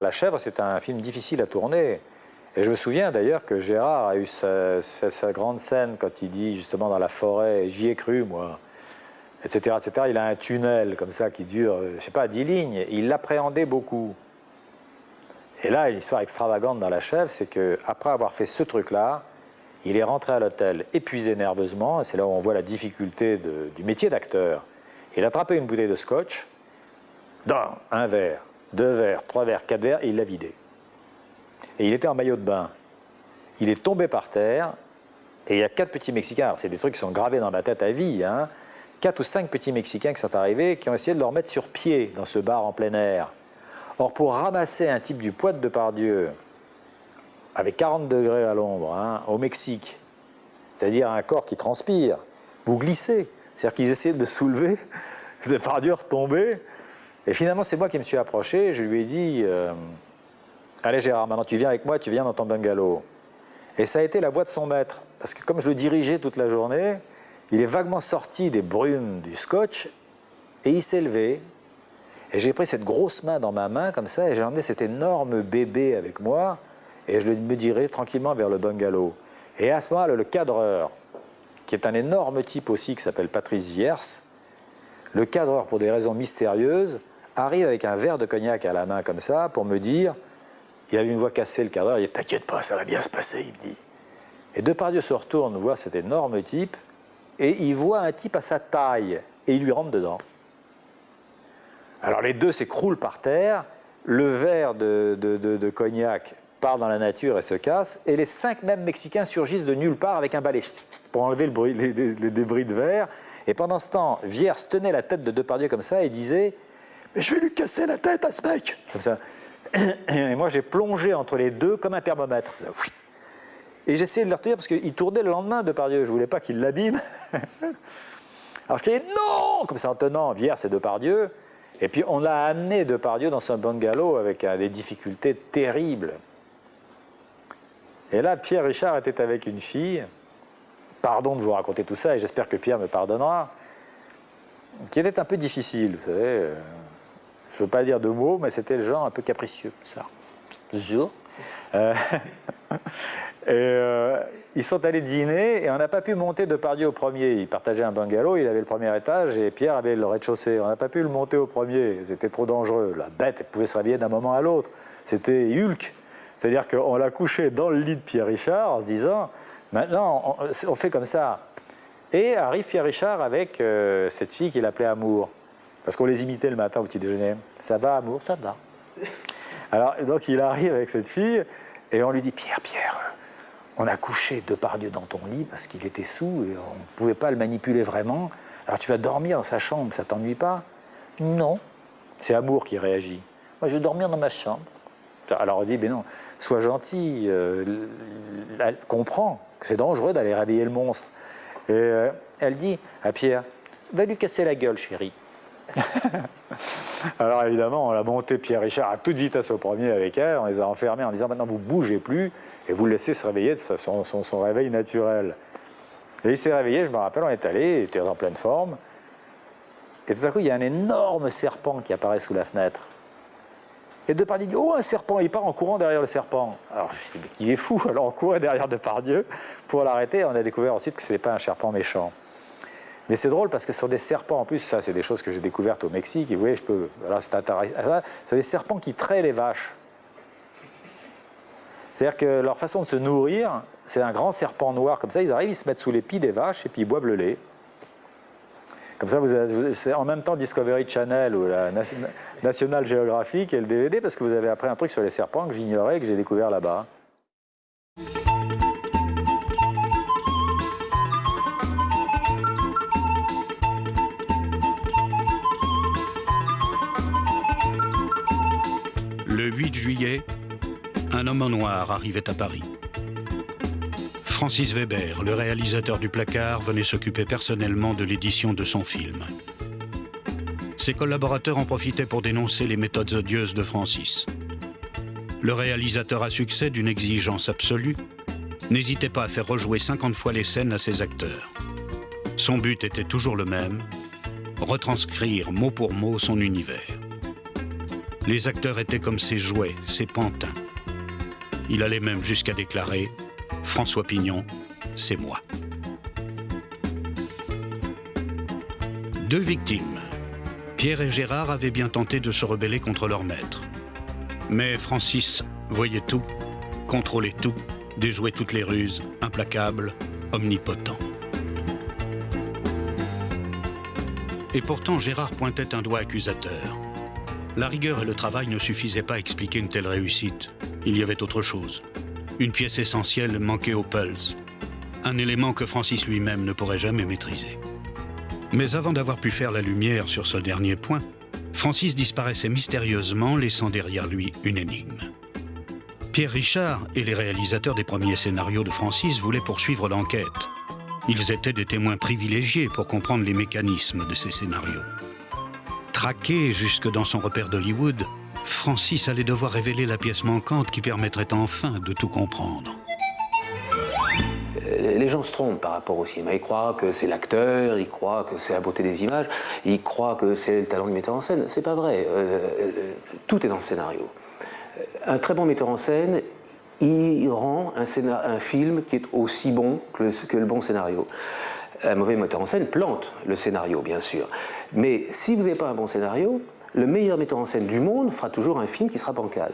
La chèvre, c'est un film difficile à tourner. Et je me souviens d'ailleurs que Gérard a eu sa grande scène quand il dit justement dans la forêt, j'y ai cru moi, etc., etc. Il a un tunnel comme ça qui dure, je sais pas, 10 lignes. Il l'appréhendait beaucoup. Et là, l'histoire extravagante dans La Chèvre, c'est qu'après avoir fait ce truc-là, il est rentré à l'hôtel épuisé nerveusement, et c'est là où on voit la difficulté du métier d'acteur. Il a attrapé une bouteille de scotch, dans un verre, 2 verres, 3 verres, 4 verres, et il l'a vidé. Et il était en maillot de bain. Il est tombé par terre, et il y a 4 petits Mexicains, alors c'est des trucs qui sont gravés dans ma tête à vie, hein, 4 ou 5 petits Mexicains qui sont arrivés, qui ont essayé de le remettre sur pied dans ce bar en plein air. Or, pour ramasser un type du poids de Depardieu, avec 40 degrés à l'ombre, hein, au Mexique, c'est-à-dire un corps qui transpire, vous glissez. C'est-à-dire qu'ils essayaient de soulever, Depardieu retomber. Et finalement, c'est moi qui me suis approché, je lui ai dit allez Gérard, maintenant tu viens avec moi, tu viens dans ton bungalow. Et ça a été la voix de son maître. Parce que comme je le dirigeais toute la journée, il est vaguement sorti des brumes du scotch et il s'est levé. Et j'ai pris cette grosse main dans ma main comme ça et j'ai emmené cet énorme bébé avec moi et je me dirigeais tranquillement vers le bungalow. Et à ce moment-là, le cadreur, qui est un énorme type aussi qui s'appelle Patrice Viers, le cadreur, pour des raisons mystérieuses, arrive avec un verre de cognac à la main comme ça pour me dire, il avait une voix cassée le cadreur, il dit « T'inquiète pas, ça va bien se passer », il me dit. Et Depardieu se retourne voir cet énorme type et il voit un type à sa taille et il lui rentre dedans. Alors les deux s'écroulent par terre, le verre de cognac part dans la nature et se casse, et les 5 mêmes Mexicains surgissent de nulle part avec un balai pour enlever les débris de verre. Et pendant ce temps, Viers tenait la tête de Depardieu comme ça et disait « Mais je vais lui casser la tête à ce mec !» Comme ça. Et moi j'ai plongé entre les deux comme un thermomètre. Et j'essayais de le retenir parce qu'il tournait le lendemain, Depardieu, je ne voulais pas qu'il l'abîme. Alors je criais « Non !» comme ça en tenant Viers et Depardieu. Et puis on a amené Depardieu dans son bungalow avec des difficultés terribles. Et là, Pierre Richard était avec une fille, pardon de vous raconter tout ça, et j'espère que Pierre me pardonnera, qui était un peu difficile, vous savez. Je ne veux pas dire de mots, mais c'était le genre un peu capricieux, ça. Bonjour. Ils sont allés dîner et on n'a pas pu monter Depardieu au premier. Il partageait un bungalow, il avait le premier étage et Pierre avait le rez-de-chaussée. On n'a pas pu le monter au premier, c'était trop dangereux. La bête, elle pouvait se réveiller d'un moment à l'autre. C'était Hulk. C'est-à-dire qu'on l'a couché dans le lit de Pierre Richard en se disant « Maintenant, on fait comme ça ». Et arrive Pierre Richard avec cette fille qu'il appelait Amour. Parce qu'on les imitait le matin au petit déjeuner. « Ça va, Amour? Ça va. » Alors, donc il arrive avec cette fille et on lui dit « Pierre, on a couché Depardieu dans ton lit parce qu'il était saoul et on ne pouvait pas le manipuler vraiment. Alors tu vas dormir dans sa chambre, ça ne t'ennuie pas? » « Non. » C'est Amour qui réagit. « Moi, je vais dormir dans ma chambre. » Alors on dit « Mais non, sois gentil, comprends que c'est dangereux d'aller réveiller le monstre. » Et elle dit à Pierre « Va lui casser la gueule, chérie. » Alors évidemment, on a monté Pierre Richard à toute vitesse au premier avec elle, on les a enfermés en disant « Maintenant, vous ne bougez plus et vous le laissez se réveiller de son réveil naturel. » Et il s'est réveillé, je me rappelle, on est allé, il était en pleine forme. Et tout à coup, il y a un énorme serpent qui apparaît sous la fenêtre. Et Depardieu dit « Oh, un serpent !» Il part en courant derrière le serpent. Alors je dis « Il est fou !» Alors on courait derrière Depardieu pour l'arrêter. On a découvert ensuite que ce n'est pas un serpent méchant. Mais c'est drôle parce que ce sont des serpents, en plus, ça c'est des choses que j'ai découvertes au Mexique. Et vous voyez, alors c'est intéressant. C'est des serpents qui traient les vaches. C'est-à-dire que leur façon de se nourrir, c'est un grand serpent noir comme ça. Ils arrivent, ils se mettent sous les pieds des vaches et puis ils boivent le lait. Comme ça, c'est en même temps Discovery Channel ou la National Geographic et le DVD, parce que vous avez appris un truc sur les serpents que j'ignorais et que j'ai découvert là-bas. Le 8 juillet, un homme en noir arrivait à Paris. Francis Weber, le réalisateur du Placard, venait s'occuper personnellement de l'édition de son film. Ses collaborateurs en profitaient pour dénoncer les méthodes odieuses de Francis. Le réalisateur à succès, d'une exigence absolue, n'hésitait pas à faire rejouer 50 fois les scènes à ses acteurs. Son but était toujours le même, retranscrire mot pour mot son univers. Les acteurs étaient comme ses jouets, ses pantins. Il allait même jusqu'à déclarer « François Pignon, c'est moi ». Deux victimes. Pierre et Gérard avaient bien tenté de se rebeller contre leur maître. Mais Francis voyait tout, contrôlait tout, déjouait toutes les ruses, implacable, omnipotent. Et pourtant, Gérard pointait un doigt accusateur. La rigueur et le travail ne suffisaient pas à expliquer une telle réussite. Il y avait autre chose. Une pièce essentielle manquait au Pulse. Un élément que Francis lui-même ne pourrait jamais maîtriser. Mais avant d'avoir pu faire la lumière sur ce dernier point, Francis disparaissait mystérieusement, laissant derrière lui une énigme. Pierre Richard et les réalisateurs des premiers scénarios de Francis voulaient poursuivre l'enquête. Ils étaient des témoins privilégiés pour comprendre les mécanismes de ces scénarios. Traqué jusque dans son repère d'Hollywood, Francis allait devoir révéler la pièce manquante qui permettrait enfin de tout comprendre. Les gens se trompent par rapport au cinéma. Ils croient que c'est l'acteur, ils croient que c'est la beauté des images, ils croient que c'est le talent du metteur en scène. C'est pas vrai. Tout est dans le scénario. Un très bon metteur en scène, il rend un film qui est aussi bon que le bon scénario. Un mauvais metteur en scène plante le scénario, bien sûr. Mais si vous n'avez pas un bon scénario, le meilleur metteur en scène du monde fera toujours un film qui sera bancal.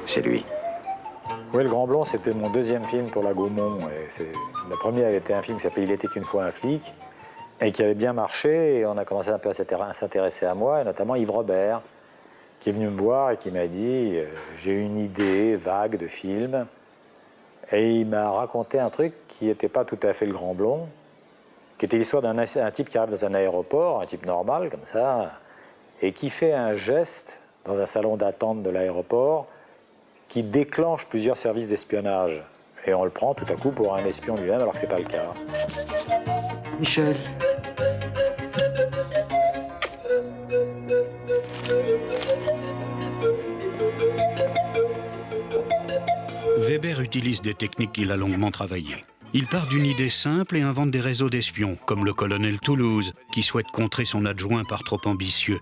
C'est lui. Oui, Le Grand Blond, c'était mon deuxième film pour la Gaumont. Le premier avait été un film qui s'appelait Il était une fois un flic, et qui avait bien marché, et on a commencé un peu à s'intéresser à moi, et notamment Yves Robert, qui est venu me voir et qui m'a dit j'ai une idée vague de film, et il m'a raconté un truc qui n'était pas tout à fait Le Grand Blond, qui était l'histoire d'un type qui arrive dans un aéroport, un type normal comme ça, et qui fait un geste dans un salon d'attente de l'aéroport qui déclenche plusieurs services d'espionnage. Et on le prend tout à coup pour un espion lui-même, alors que ce n'est pas le cas. Michel. Weber utilise des techniques qu'il a longuement travaillées. Il part d'une idée simple et invente des réseaux d'espions, comme le colonel Toulouse, qui souhaite contrer son adjoint par trop ambitieux.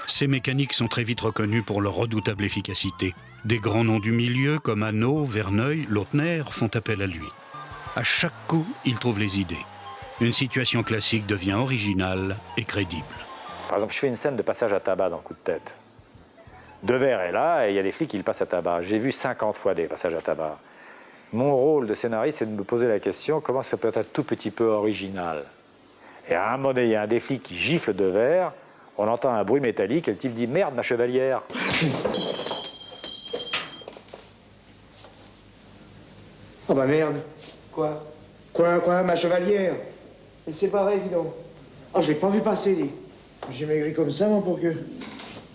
Ces mécaniques sont très vite reconnues pour leur redoutable efficacité. Des grands noms du milieu, comme Hanaud, Verneuil, Lautner, font appel à lui. À chaque coup, il trouve les idées. Une situation classique devient originale et crédible. Par exemple, je fais une scène de passage à tabac dans Coup de tête. Devers est là et il y a des flics qui le passent à tabac. J'ai vu 50 fois des passages à tabac. Mon rôle de scénariste, c'est de me poser la question comment ça peut être un tout petit peu original. Et à un moment donné, il y a un des flics qui gifle Devers, on entend un bruit métallique et le type dit « Merde, ma chevalière !» Oh bah merde. Quoi, ma chevalière? Mais c'est pareil, dis donc. Oh, je l'ai pas vu passer, dis. J'ai maigri comme ça, moi, pour que...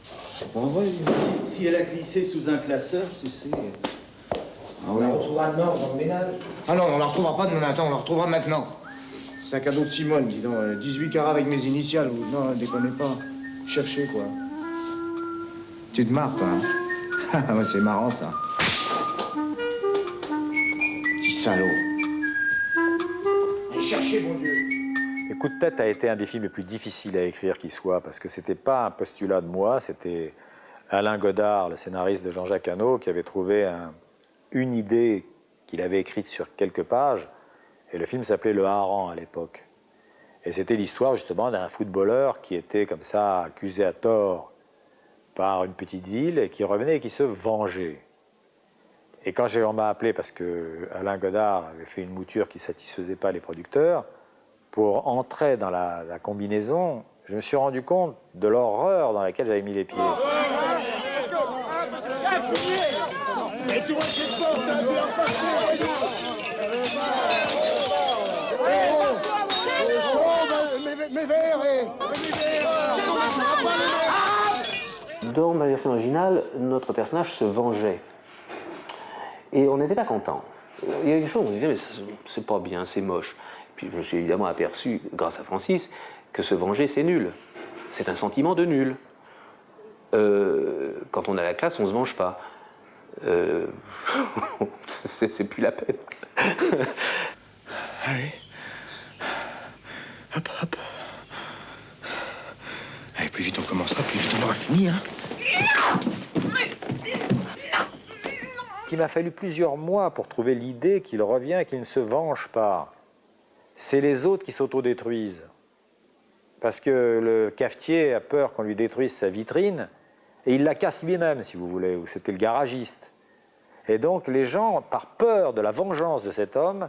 C'est pas vrai, dis. Si elle a glissé sous un classeur, tu sais... On la retrouvera demain dans le ménage. Ah non, on la retrouvera pas demain, attends, on la retrouvera maintenant. C'est un cadeau de Simone, dis donc. 18 carats avec mes initiales, ou... Non, déconnez pas. Cherchez, quoi. Tu te marres, toi, hein? Ouais, c'est marrant, ça. Petit salaud. Allez, cherchez, mon Dieu. Et Coup de tête a été un des films les plus difficiles à écrire qui soit, parce que c'était pas un postulat de moi, c'était Alain Godard, le scénariste de Jean-Jacques Hano, qui avait trouvé une idée qu'il avait écrite sur quelques pages, et le film s'appelait Le Hareng à l'époque. Et c'était l'histoire justement d'un footballeur qui était comme ça accusé à tort par une petite ville et qui revenait et qui se vengeait. Et quand on m'a appelé parce que Alain Godard avait fait une mouture qui ne satisfaisait pas les producteurs, pour entrer dans la combinaison, je me suis rendu compte de l'horreur dans laquelle j'avais mis les pieds. Dans ma version originale, notre personnage se vengeait. Et on n'était pas content. Il y a une chose, on se disait, mais c'est pas bien, c'est moche. Puis je me suis évidemment aperçu, grâce à Francis, que se venger, c'est nul. C'est un sentiment de nul. Quand on a la classe, on se venge pas. C'est plus la peine. Allez. Hop, hop. Allez, plus vite on commencera, plus vite on aura fini, hein. Il m'a fallu plusieurs mois pour trouver l'idée qu'il revient et qu'il ne se venge pas. C'est les autres qui s'autodétruisent. Parce que le cafetier a peur qu'on lui détruise sa vitrine et il la casse lui-même, si vous voulez, ou c'était le garagiste. Et donc les gens, par peur de la vengeance de cet homme,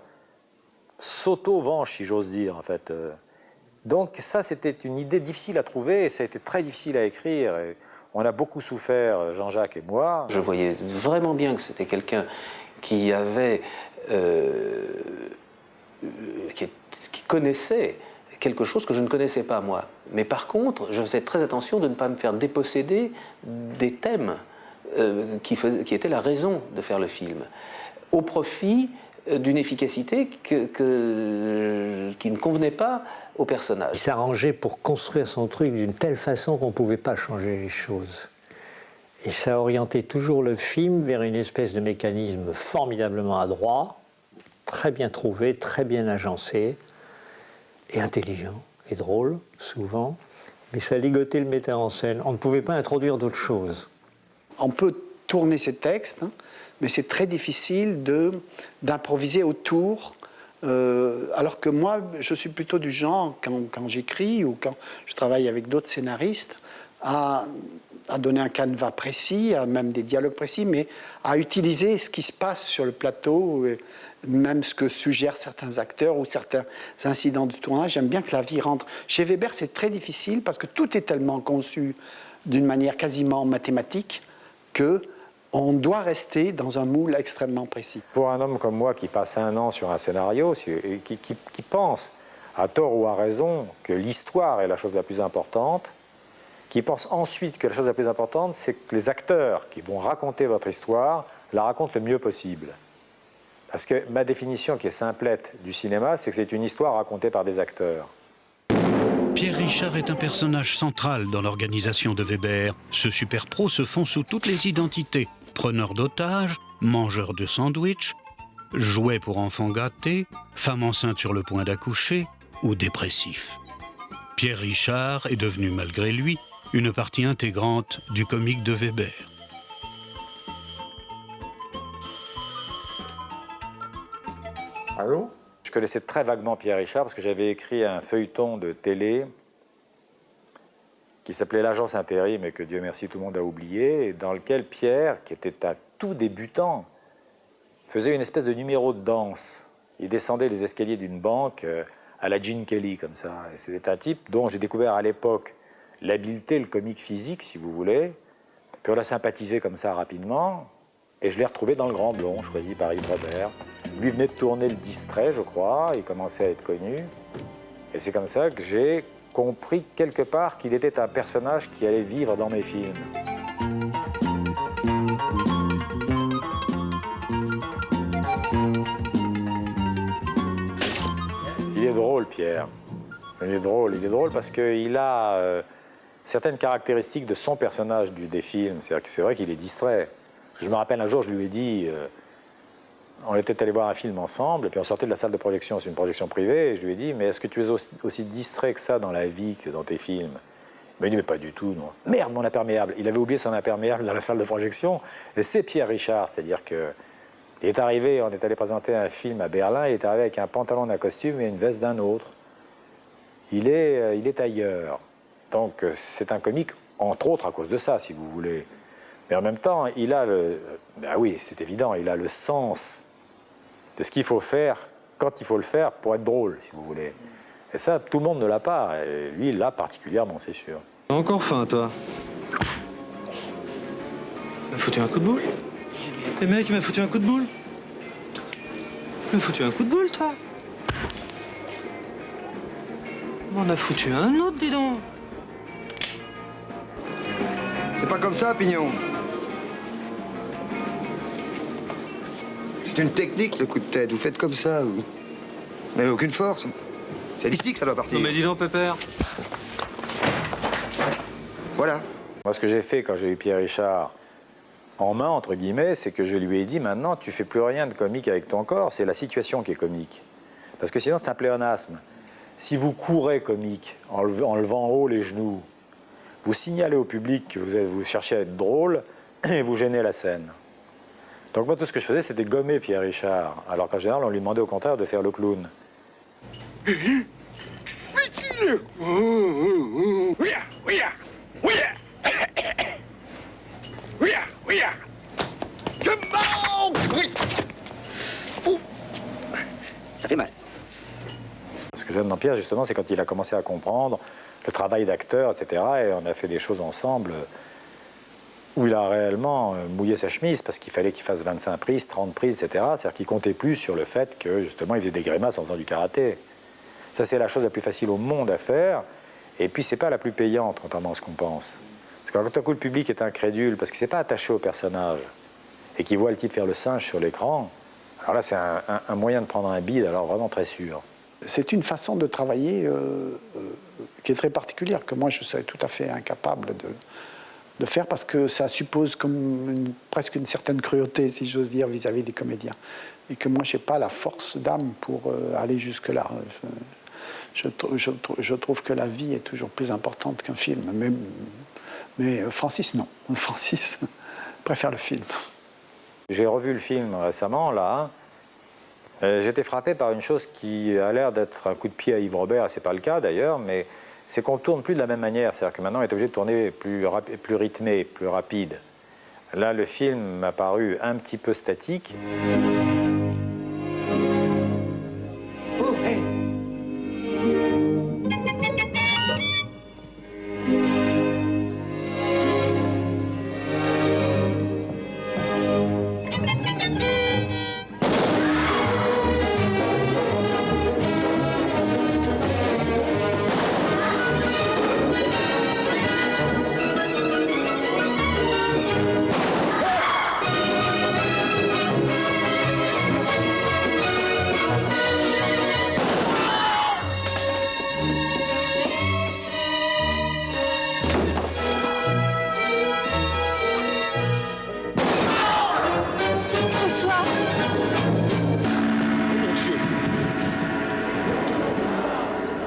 s'auto-vengent, si j'ose dire, en fait. Donc ça, c'était une idée difficile à trouver et ça a été très difficile à écrire. Et on a beaucoup souffert, Jean-Jacques et moi. Je voyais vraiment bien que c'était quelqu'un qui avait, qui connaissait quelque chose que je ne connaissais pas moi. Mais par contre, je faisais très attention de ne pas me faire déposséder des thèmes qui étaient la raison de faire le film, au profit d'une efficacité qui ne convenait pas au personnage. Il s'arrangeait pour construire son truc d'une telle façon qu'on ne pouvait pas changer les choses. Et ça orientait toujours le film vers une espèce de mécanisme formidablement adroit, très bien trouvé, très bien agencé, et intelligent, et drôle, souvent. Mais ça ligotait le metteur en scène. On ne pouvait pas introduire d'autre chose. On peut tourner ces textes, hein, mais c'est très difficile d'improviser autour. Alors que moi, je suis plutôt du genre, quand j'écris ou quand je travaille avec d'autres scénaristes, à donner un canevas précis, à même des dialogues précis, mais à utiliser ce qui se passe sur le plateau, même ce que suggèrent certains acteurs ou certains incidents de tournage. J'aime bien que la vie rentre. Chez Weber, c'est très difficile parce que tout est tellement conçu d'une manière quasiment mathématique qu'on doit rester dans un moule extrêmement précis. Pour un homme comme moi qui passe un an sur un scénario et qui pense, à tort ou à raison, que l'histoire est la chose la plus importante, qui pense ensuite que la chose la plus importante, c'est que les acteurs qui vont raconter votre histoire la racontent le mieux possible. Parce que ma définition qui est simplette du cinéma, c'est que c'est une histoire racontée par des acteurs. Pierre Richard est un personnage central dans l'organisation de Weber. Ce super pro se fond sous toutes les identités. Preneur d'otages, mangeur de sandwich, jouet pour enfants gâtés, femme enceinte sur le point d'accoucher ou dépressif. Pierre Richard est devenu, malgré lui, une partie intégrante du comique de Weber. Allô ? Je connaissais très vaguement Pierre Richard parce que j'avais écrit un feuilleton de télé qui s'appelait L'Agence Intérim et que Dieu merci tout le monde a oublié, et dans lequel Pierre, qui était un tout débutant, faisait une espèce de numéro de danse. Il descendait les escaliers d'une banque à la Gene Kelly, comme ça. Et c'était un type dont j'ai découvert à l'époque l'habileté, le comique physique, si vous voulez. Puis on l'a sympathisé comme ça rapidement, et je l'ai retrouvé dans Le Grand Blond, choisi par Yves Robert. Lui venait de tourner Le Distrait, je crois, il commençait à être connu. Et c'est comme ça que j'ai compris quelque part qu'il était un personnage qui allait vivre dans mes films. Il est drôle, Pierre. Il est drôle parce qu'il a certaines caractéristiques de son personnage des films. C'est vrai qu'il est distrait. Je me rappelle un jour, je lui ai dit... on était allé voir un film ensemble, et puis on sortait de la salle de projection, c'est une projection privée, et je lui ai dit, mais est-ce que tu es aussi distrait que ça dans la vie que dans tes films? Il m'a dit, mais pas du tout, non. Merde, mon imperméable. Il avait oublié son imperméable dans la salle de projection, et c'est Pierre Richard, c'est-à-dire que il est arrivé, on est allé présenter un film à Berlin, il est arrivé avec un pantalon d'un costume et une veste d'un autre. Il est ailleurs. Donc c'est un comique, entre autres à cause de ça, si vous voulez. Mais en même temps, il a ah oui, c'est évident, il a le sens de ce qu'il faut faire quand il faut le faire pour être drôle, si vous voulez. Et ça, tout le monde ne l'a pas. Et lui, il l'a particulièrement, c'est sûr. Encore faim, toi? Il m'a foutu un coup de boule? Les mecs, il m'a foutu un coup de boule? Il m'a foutu un coup de boule, toi? On en a foutu un autre, dis donc. C'est pas comme ça, Pignon. C'est une technique, le coup de tête. Vous faites comme ça, vous n'avez aucune force. C'est d'ici que ça doit partir. Non mais dis donc, Pépère. Voilà. Moi, ce que j'ai fait quand j'ai eu Pierre Richard en main, entre guillemets, c'est que je lui ai dit, maintenant, tu fais plus rien de comique avec ton corps, c'est la situation qui est comique. Parce que sinon, c'est un pléonasme. Si vous courez comique en levant haut les genoux, vous signalez au public que vous cherchez à être drôle et vous gênez la scène. Donc moi, tout ce que je faisais, c'était gommer Pierre Richard, alors qu'en général, on lui demandait au contraire de faire le clown. Ça fait mal. Ce que j'aime dans Pierre, justement, c'est quand il a commencé à comprendre le travail d'acteur, etc. Et on a fait des choses ensemble où il a réellement mouillé sa chemise parce qu'il fallait qu'il fasse 25 prises, 30 prises, etc. C'est-à-dire qu'il comptait plus sur le fait que, justement, il faisait des grimaces en faisant du karaté. Ça, c'est la chose la plus facile au monde à faire. Et puis, c'est pas la plus payante, contrairement à ce qu'on pense. Parce que quand tout à coup, le public est incrédule parce qu'il ne s'est pas attaché au personnage et qu'il voit le type faire le singe sur l'écran, alors là, c'est un moyen de prendre un bide, alors vraiment très sûr. C'est une façon de travailler qui est très particulière, que moi, je serais tout à fait incapable de faire parce que ça suppose presque une certaine cruauté, si j'ose dire, vis-à-vis des comédiens. Et que moi, je n'ai pas la force d'âme pour aller jusque-là. Je trouve que la vie est toujours plus importante qu'un film. Mais Francis, non. Francis préfère le film. J'ai revu le film récemment, là. J'étais frappé par une chose qui a l'air d'être un coup de pied à Yves Robert, c'est pas le cas d'ailleurs, mais c'est qu'on ne tourne plus de la même manière. C'est-à-dire que maintenant, on est obligé de tourner plus rythmé, plus rapide. Là, le film m'a paru un petit peu statique. Oh, hey.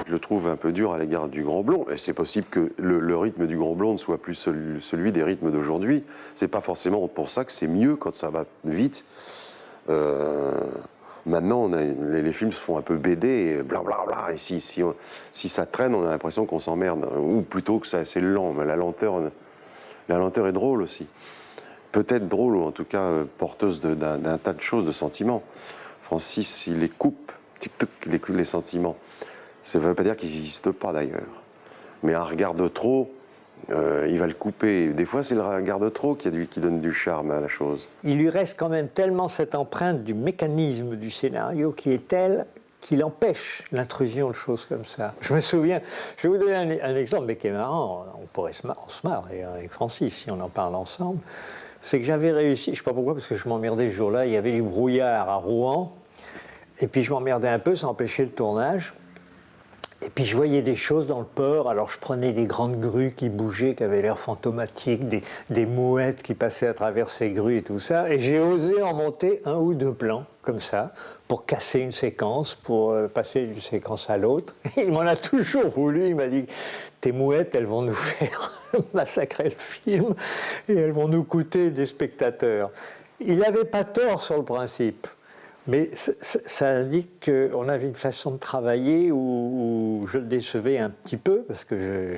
Je le trouve un peu dur à l'égard du Grand Blond, et c'est possible que le rythme du Grand Blond ne soit plus celui des rythmes d'aujourd'hui. C'est pas forcément pour ça que c'est mieux quand ça va vite. Maintenant, les films se font un peu BD, et blablabla, et si ça traîne, on a l'impression qu'on s'emmerde. Ou plutôt que c'est lent, mais la lenteur est drôle aussi. Peut-être drôle, ou en tout cas porteuse d'un tas de choses, de sentiments. Francis, il les coupe, tic-toc, les sentiments. Ça ne veut pas dire qu'ils n'existent pas d'ailleurs. Mais un regard de trop, il va le couper. Des fois, c'est le regard de trop qui donne du charme à la chose. Il lui reste quand même tellement cette empreinte du mécanisme du scénario qui est telle qu'il empêche l'intrusion de choses comme ça. Je me souviens, je vais vous donner un exemple, mais qui est marrant, on se marre avec Francis si on en parle ensemble, c'est que j'avais réussi, je ne sais pas pourquoi, parce que je m'emmerdais ce jour-là, il y avait du brouillard à Rouen, et puis je m'emmerdais un peu, ça empêchait le tournage. Et puis je voyais des choses dans le port, alors je prenais des grandes grues qui bougeaient, qui avaient l'air fantomatiques, des mouettes qui passaient à travers ces grues et tout ça, et j'ai osé en monter un ou deux plans, comme ça, pour casser une séquence, pour passer d'une séquence à l'autre. Il m'en a toujours voulu, il m'a dit, tes mouettes, elles vont nous faire massacrer le film, et elles vont nous coûter des spectateurs. Il n'avait pas tort sur le principe. Mais ça indique qu'on avait une façon de travailler où je le décevais un petit peu, parce que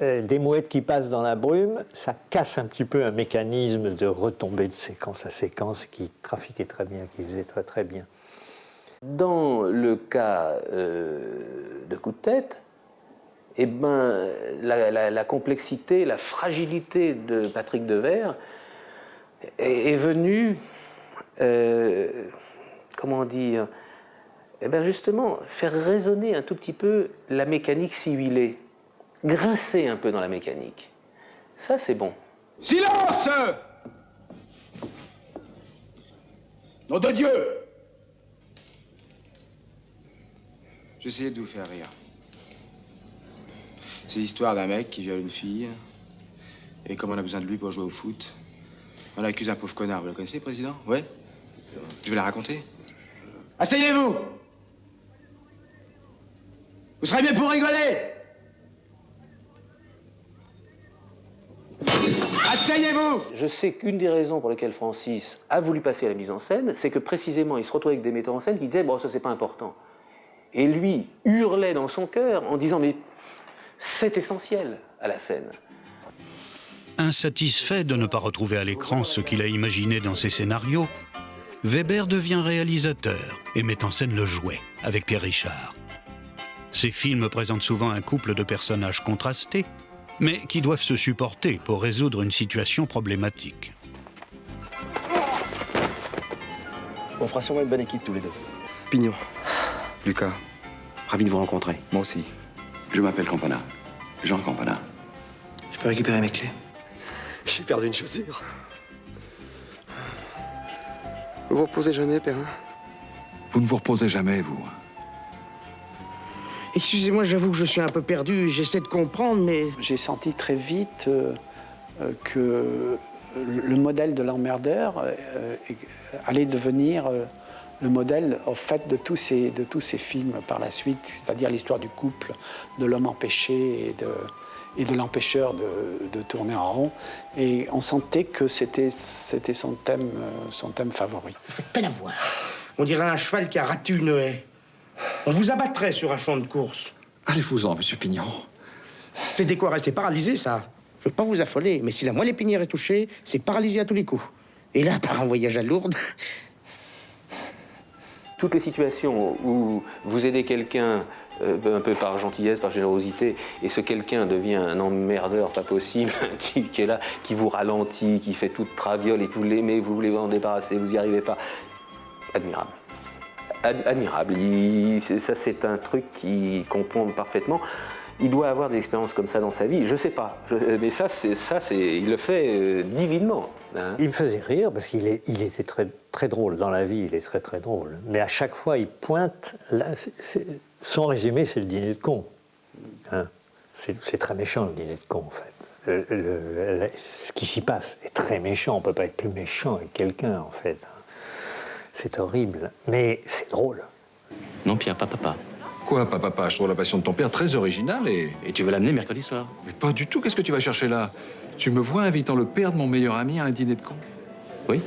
des mouettes qui passent dans la brume, ça casse un petit peu un mécanisme de retombée de séquence à séquence qui trafiquait très bien, qui faisait très très bien. Dans le cas de Coup de tête, eh ben, la complexité, la fragilité de Patrick Devers est venue... comment dire, eh bien justement, faire résonner un tout petit peu la mécanique simulée, grincer un peu dans la mécanique. Ça, c'est bon. Silence! Nom de Dieu! J'essayais de vous faire rire. C'est l'histoire d'un mec qui viole une fille, et comme on a besoin de lui pour jouer au foot, on accuse un pauvre connard. Vous le connaissez, président? Ouais? Je vais la raconter. Asseyez-vous! Vous serez bien pour rigoler. Asseyez-vous. Je sais qu'une des raisons pour lesquelles Francis a voulu passer à la mise en scène, c'est que précisément il se retrouvait avec des metteurs en scène qui disaient « bon, ça c'est pas important ». Et lui hurlait dans son cœur en disant « mais c'est essentiel à la scène ». Insatisfait de ne pas retrouver à l'écran ce qu'il a imaginé dans ses scénarios, Weber devient réalisateur et met en scène Le Jouet avec Pierre Richard. Ces films présentent souvent un couple de personnages contrastés, mais qui doivent se supporter pour résoudre une situation problématique. On fera sûrement une bonne équipe tous les deux. Pignon. Lucas, ravi de vous rencontrer. Moi aussi. Je m'appelle Campana. Jean Campana. Je peux récupérer mes clés? J'ai perdu une chaussure. Vous vous reposez jamais, Perrin? Vous ne vous reposez jamais, vous. Excusez-moi, j'avoue que je suis un peu perdu, j'essaie de comprendre, mais... J'ai senti très vite que le modèle de l'emmerdeur allait devenir le modèle, au fait, de tous ces films par la suite, c'est-à-dire l'histoire du couple, de l'homme empêché et de l'empêcheur de tourner en rond. Et on sentait que c'était son thème favori. Vous faites peine à voir. On dirait un cheval qui a raté une haie. On vous abattrait sur un champ de course. Allez-vous-en, monsieur Pignon. C'était quoi, rester paralysé, ça? Je veux pas vous affoler, mais si la moelle épinière est touchée, c'est paralysé à tous les coups. Et là, par un voyage à Lourdes... Toutes les situations où vous aidez quelqu'un un peu par gentillesse, par générosité, et ce quelqu'un devient un emmerdeur pas possible, un type qui est là, qui vous ralentit, qui fait toute traviole, et vous l'aimez, vous voulez vous en débarrasser, vous n'y arrivez pas. Admirable. Admirable. Ça, c'est un truc qu'il comprend parfaitement. Il doit avoir des expériences comme ça dans sa vie. Je sais pas, mais il le fait divinement. Hein. Il me faisait rire parce qu'il était très drôle dans la vie. Il est très drôle. Mais à chaque fois, il pointe. Son résumé, c'est le dîner de con. Hein. C'est très méchant le dîner de con, en fait. Ce qui s'y passe est très méchant. On peut pas être plus méchant avec quelqu'un, en fait. C'est horrible, mais c'est drôle. Non, Pierre, papa. Quoi, papa? Je trouve la passion de ton père très originale et tu veux l'amener mercredi soir? Mais pas du tout, qu'est-ce que tu vas chercher là? Tu me vois invitant le père de mon meilleur ami à un dîner de con? Oui.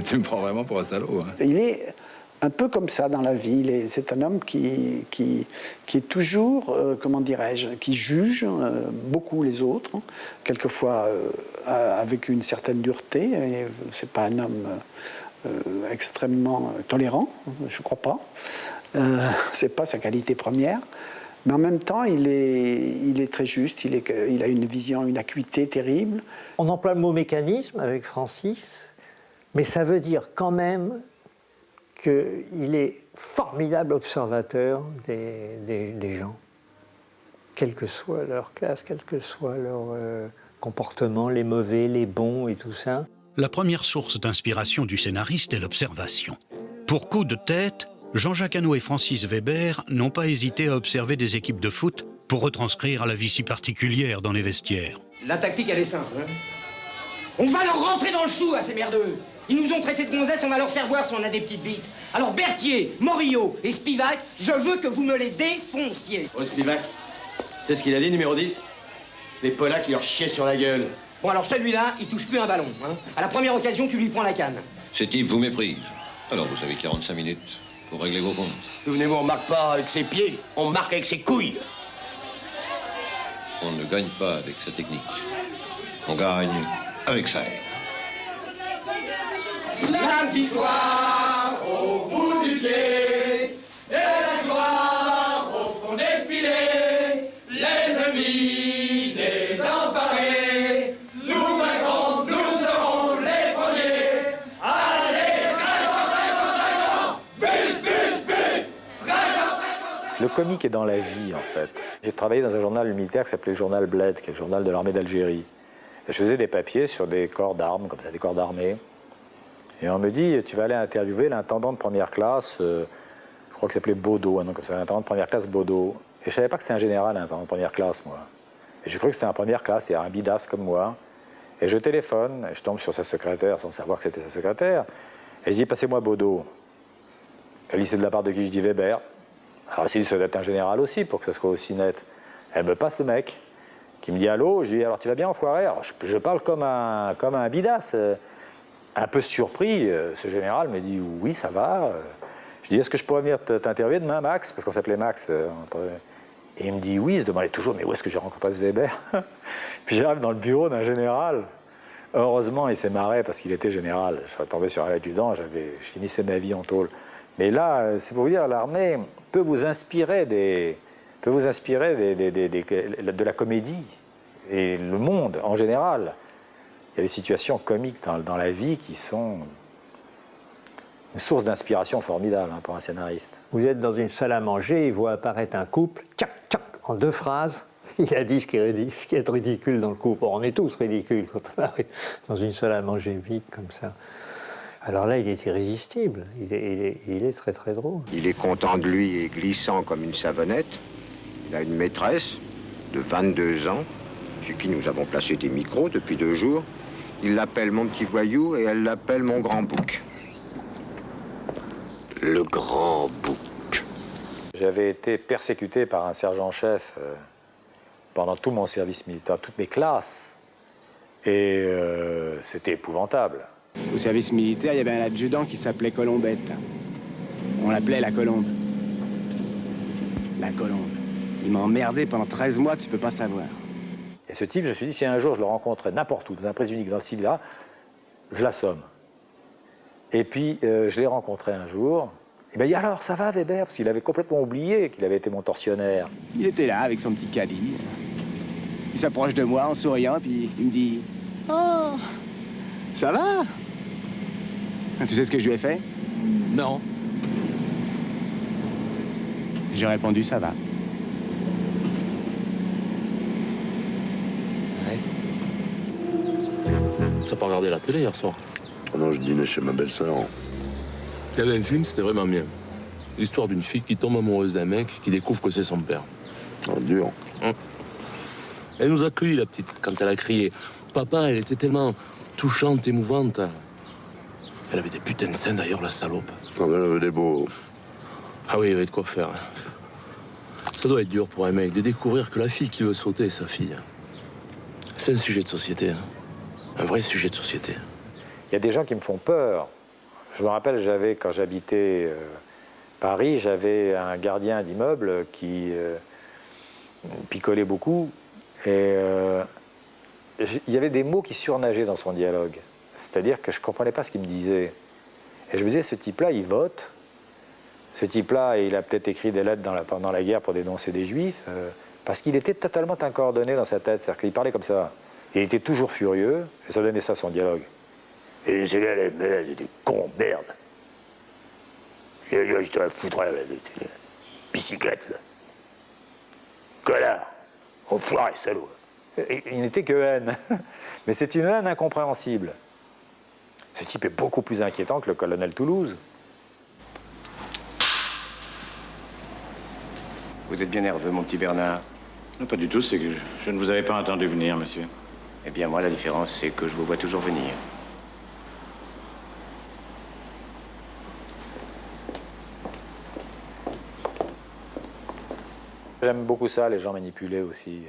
Tu me prends vraiment pour un salaud, hein. Il est un peu comme ça dans la vie. C'est un homme qui est toujours, comment dirais-je, qui juge beaucoup les autres, hein, quelquefois avec une certaine dureté. C'est pas un homme extrêmement tolérant, je crois pas. C'est pas sa qualité première. Mais en même temps, il est très juste, il a une vision, une acuité terrible. On emploie le mot mécanisme avec Francis, mais ça veut dire quand même qu'il est formidable observateur des gens, quelle que soit leur classe, quel que soit leur comportement, les mauvais, les bons et tout ça. La première source d'inspiration du scénariste est l'observation. Pour Coup de tête, Jean-Jacques Hano et Francis Weber n'ont pas hésité à observer des équipes de foot pour retranscrire la vie si particulière dans les vestiaires. La tactique, elle est simple. Hein. On va leur rentrer dans le chou à ces merdeux. Ils nous ont traités de gonzesses, on va leur faire voir si on a des petites bites. Alors Berthier, Morillo et Spivak, je veux que vous me les défonciez. Oh, Spivak, c'est ce qu'il a dit, numéro 10? Les Polacks, ils leur chiaient sur la gueule. Bon, alors celui-là, il touche plus un ballon. Hein. À la première occasion, tu lui prends la canne. Ce type vous méprise. Alors vous avez 45 minutes pour régler vos comptes. Souvenez-vous, on marque pas avec ses pieds, on marque avec ses couilles. On ne gagne pas avec sa technique. On gagne avec ça. La victoire au bout du quai et la gloire au fond des filets. L'ennemi désemparé, nous vaincrons, nous serons les premiers. Allez, Dragon, but. Le comique est dans la vie, en fait. J'ai travaillé dans un journal militaire qui s'appelait le journal Bled, qui est le journal de l'armée d'Algérie. Et je faisais des papiers sur des corps d'armes, comme ça, des corps d'armée. Et on me dit, tu vas aller interviewer l'intendant de première classe, je crois qu'il s'appelait Baudot, un nom comme ça, l'intendant de première classe Baudot. Et je ne savais pas que c'était un général, l'intendant de première classe, moi. Et j'ai cru que c'était un première classe, c'est-à-dire un bidasse comme moi. Et je téléphone, et je tombe sur sa secrétaire sans savoir que c'était sa secrétaire. Et je dis, passez-moi Baudot. Elle dit, c'est de la part de qui? Je dis, Weber. Alors, si ça doit être un général aussi, pour que ce soit aussi net. Elle me passe le mec, qui me dit allô. Je lui dis alors tu vas bien, enfoiré? Alors, je parle comme un bidasse. Un peu surpris, ce général me dit oui, ça va. Je dis est-ce que je pourrais venir t'interviewer demain, Max? Parce qu'on s'appelait Max. Et il me dit oui, il se demandait toujours mais où est-ce que j'ai rencontré ce Weber? Puis j'arrive dans le bureau d'un général. Heureusement, il s'est marré parce qu'il était général. Je suis tombé sur un adjudant, je finissais ma vie en tôle. Mais là, c'est pour vous dire, l'armée peut vous inspirer de la comédie et le monde en général. Il y a des situations comiques dans la vie qui sont une source d'inspiration formidable pour un scénariste. Vous êtes dans une salle à manger, il voit apparaître un couple, tchac, tchac, en 2 phrases. Il a dit ce qui est ridicule dans le couple. On est tous ridicules quand on arrive dans une salle à manger vide comme ça. Alors là, il est irrésistible. Il est très très drôle. Il est content de lui et glissant comme une savonnette. Il a une maîtresse de 22 ans, chez qui nous avons placé des micros depuis 2 jours. Il l'appelle mon petit voyou et elle l'appelle mon grand bouc. Le grand bouc. J'avais été persécuté par un sergent-chef pendant tout mon service militaire, toutes mes classes. Et c'était épouvantable. Au service militaire, il y avait un adjudant qui s'appelait Colombette. On l'appelait la Colombe. La Colombe. Il m'a emmerdé pendant 13 mois, tu peux pas savoir. Et ce type, je me suis dit, si un jour je le rencontrais n'importe où, dans un prise unique, dans le Sibéria, je l'assomme. Et puis, je l'ai rencontré un jour. Et bien, alors, ça va, Weber? Parce qu'il avait complètement oublié qu'il avait été mon tortionnaire. Il était là, avec son petit caddie. Il s'approche de moi en souriant, puis il me dit « Oh, ça va ?» Tu sais ce que je lui ai fait? Non. J'ai répondu « Ça va ». T'as pas regardé la télé hier soir? Oh non, je dînais chez ma belle-sœur. Il y avait un film, c'était vraiment bien. L'histoire d'une fille qui tombe amoureuse d'un mec qui découvre que c'est son père. Oh, dur. Elle nous a accueillis, la petite, quand elle a crié. Papa, elle était tellement touchante, émouvante. Elle avait des putains de seins d'ailleurs, la salope. Ah ben, elle avait des beaux. Ah oui, il y avait de quoi faire. Ça doit être dur pour un mec de découvrir que la fille qui veut sauter est sa fille. C'est un sujet de société. Un vrai sujet de société. Il y a des gens qui me font peur. Je me rappelle, quand j'habitais Paris, j'avais un gardien d'immeuble qui picolait beaucoup. Et il y avait des mots qui surnageaient dans son dialogue. C'est-à-dire que je ne comprenais pas ce qu'il me disait. Et je me disais, ce type-là, il vote. Ce type-là, il a peut-être écrit des lettres pendant la guerre pour dénoncer des juifs. Parce qu'il était totalement incoordonné dans sa tête. C'est-à-dire qu'il parlait comme ça. Il était toujours furieux, et ça donnait ça son dialogue. Et c'est là, j'ai des cons, merde. Je te la foutrais, la bicyclette, là. Connard, enfoiré, salaud. Il n'était que haine. Mais c'est une haine incompréhensible. Ce type est beaucoup plus inquiétant que le colonel Toulouse. Vous êtes bien nerveux, mon petit Bernard? Non, pas du tout, c'est que je ne vous avais pas entendu venir, monsieur. Eh bien, moi, la différence, c'est que je vous vois toujours venir. J'aime beaucoup ça, les gens manipulés aussi.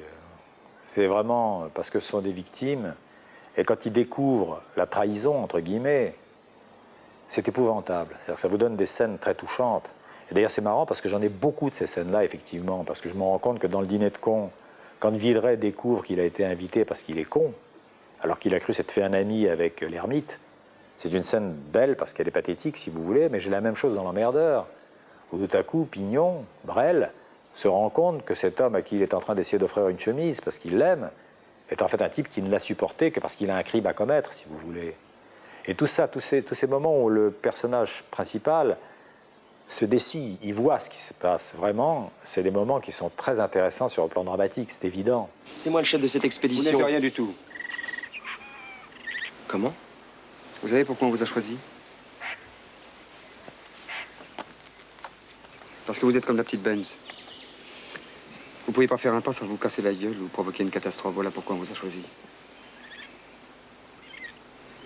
C'est vraiment parce que ce sont des victimes. Et quand ils découvrent la trahison, entre guillemets, c'est épouvantable. C'est-à-dire que ça vous donne des scènes très touchantes. Et d'ailleurs, c'est marrant parce que j'en ai beaucoup de ces scènes-là, effectivement. Parce que je me rends compte que dans le dîner de cons, quand Villeray découvre qu'il a été invité parce qu'il est con, alors qu'il a cru s'être fait un ami avec l'ermite, c'est une scène belle parce qu'elle est pathétique, si vous voulez, mais j'ai la même chose dans L'Emmerdeur, où tout à coup, Pignon, Brel, se rend compte que cet homme à qui il est en train d'essayer d'offrir une chemise parce qu'il l'aime, est en fait un type qui ne l'a supporté que parce qu'il a un crime à commettre, si vous voulez. Et tout ça, tous ces moments où le personnage principal se dessille, il voit ce qui se passe. Vraiment, c'est des moments qui sont très intéressants sur le plan dramatique, c'est évident. C'est moi le chef de cette expédition. Vous n'êtes rien du tout. Comment? Vous savez pourquoi on vous a choisi? Parce que vous êtes comme la petite Benz. Vous pouvez pas faire un pas sans vous casser la gueule ou provoquer une catastrophe. Voilà pourquoi on vous a choisi.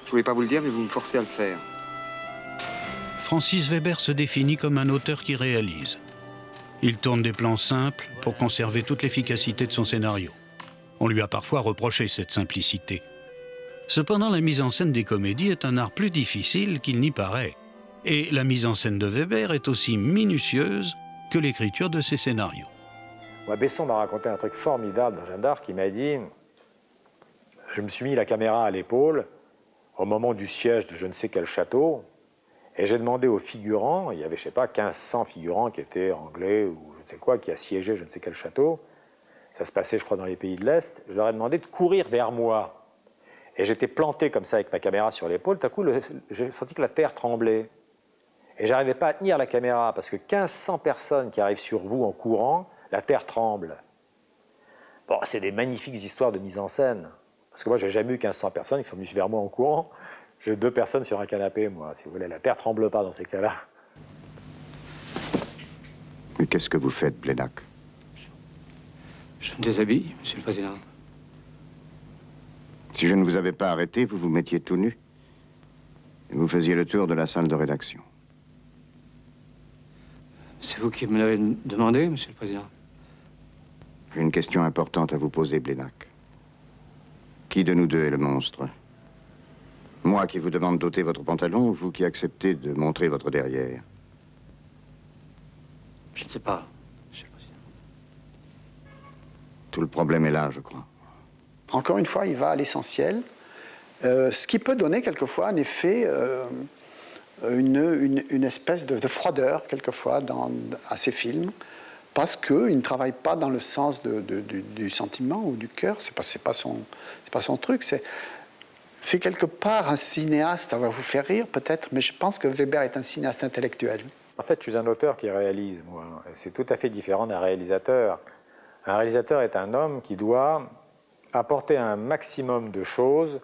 Je voulais pas vous le dire, mais vous me forcez à le faire. Francis Weber se définit comme un auteur qui réalise. Il tourne des plans simples pour conserver toute l'efficacité de son scénario. On lui a parfois reproché cette simplicité. Cependant, la mise en scène des comédies est un art plus difficile qu'il n'y paraît. Et la mise en scène de Weber est aussi minutieuse que l'écriture de ses scénarios. Moi, Besson m'a raconté un truc formidable dans Jeanne d'Arc. Il m'a dit, je me suis mis la caméra à l'épaule au moment du siège de je ne sais quel château, et j'ai demandé aux figurants, il y avait, je ne sais pas, 1500 figurants qui étaient anglais ou je ne sais quoi, qui assiégeaient je ne sais quel château. Ça se passait, je crois, dans les pays de l'Est. Je leur ai demandé de courir vers moi. Et j'étais planté comme ça avec ma caméra sur l'épaule. Tout à coup, j'ai senti que la terre tremblait. Et je n'arrivais pas à tenir la caméra, parce que 1500 personnes qui arrivent sur vous en courant, la terre tremble. Bon, c'est des magnifiques histoires de mise en scène. Parce que moi, j'ai jamais eu 1500 personnes qui sont venues vers moi en courant. J'ai 2 personnes sur un canapé, moi, si vous voulez. La terre tremble pas dans ces cas-là. Mais qu'est-ce que vous faites, Plénac? Je me déshabille, Monsieur le Président. Si je ne vous avais pas arrêté, vous vous mettiez tout nu. Et vous faisiez le tour de la salle de rédaction. C'est vous qui me l'avez demandé, Monsieur le Président. J'ai une question importante à vous poser, Plénac. Qui de nous deux est le monstre? Moi qui vous demande d'ôter votre pantalon, ou vous qui acceptez de montrer votre derrière? Je ne sais pas, Monsieur le Président. Tout le problème est là, je crois. Encore une fois, il va à l'essentiel, ce qui peut donner quelquefois un effet, une espèce de froideur, quelquefois, à ses films, parce qu'il ne travaille pas dans le sens du sentiment ou du cœur. C'est pas son truc. C'est quelque part un cinéaste, ça va vous faire rire peut-être, mais je pense que Weber est un cinéaste intellectuel. En fait, je suis un auteur qui réalise, moi. C'est tout à fait différent d'un réalisateur. Un réalisateur est un homme qui doit apporter un maximum de choses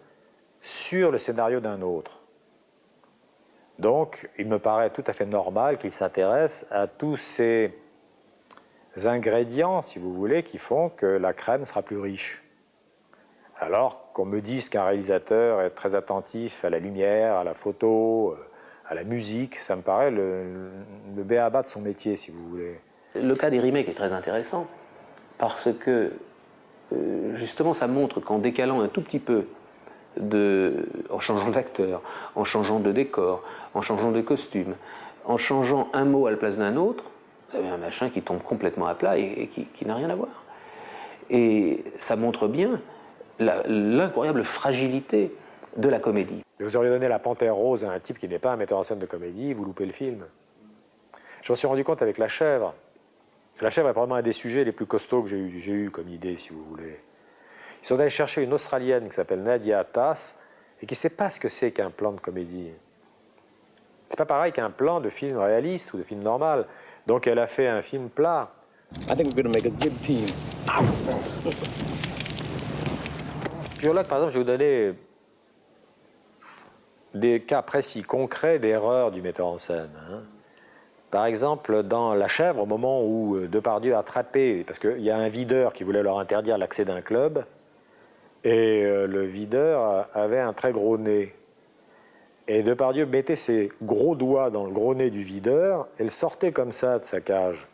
sur le scénario d'un autre. Donc, il me paraît tout à fait normal qu'il s'intéresse à tous ces ingrédients, si vous voulez, qui font que la crème sera plus riche. Alors qu'on me dise qu'un réalisateur est très attentif à la lumière, à la photo, à la musique, ça me paraît le b.a.-ba de son métier, si vous voulez. Le cas des remakes est très intéressant, parce que, justement, ça montre qu'en décalant un tout petit peu, en changeant d'acteur, en changeant de décor, en changeant de costume, en changeant un mot à la place d'un autre, vous avez un machin qui tombe complètement à plat et qui n'a rien à voir. Et ça montre bien l'incroyable fragilité de la comédie. Vous auriez donné la Panthère Rose à un type qui n'est pas un metteur en scène de comédie, vous loupez le film. Je m'en suis rendu compte avec La Chèvre. La Chèvre est probablement un des sujets les plus costauds que j'ai eu comme idée, si vous voulez. Ils sont allés chercher une Australienne qui s'appelle Nadia Tass et qui ne sait pas ce que c'est qu'un plan de comédie. C'est pas pareil qu'un plan de film réaliste ou de film normal. Donc elle a fait un film plat. I think we're going to make a good team. Puis là, par exemple, je vais vous donner des cas précis, concrets d'erreurs du metteur en scène. Par exemple, dans La Chèvre, au moment où Depardieu a attrapé, parce qu'il y a un videur qui voulait leur interdire l'accès d'un club, et le videur avait un très gros nez. Et Depardieu mettait ses gros doigts dans le gros nez du videur, et le sortait comme ça de sa cage.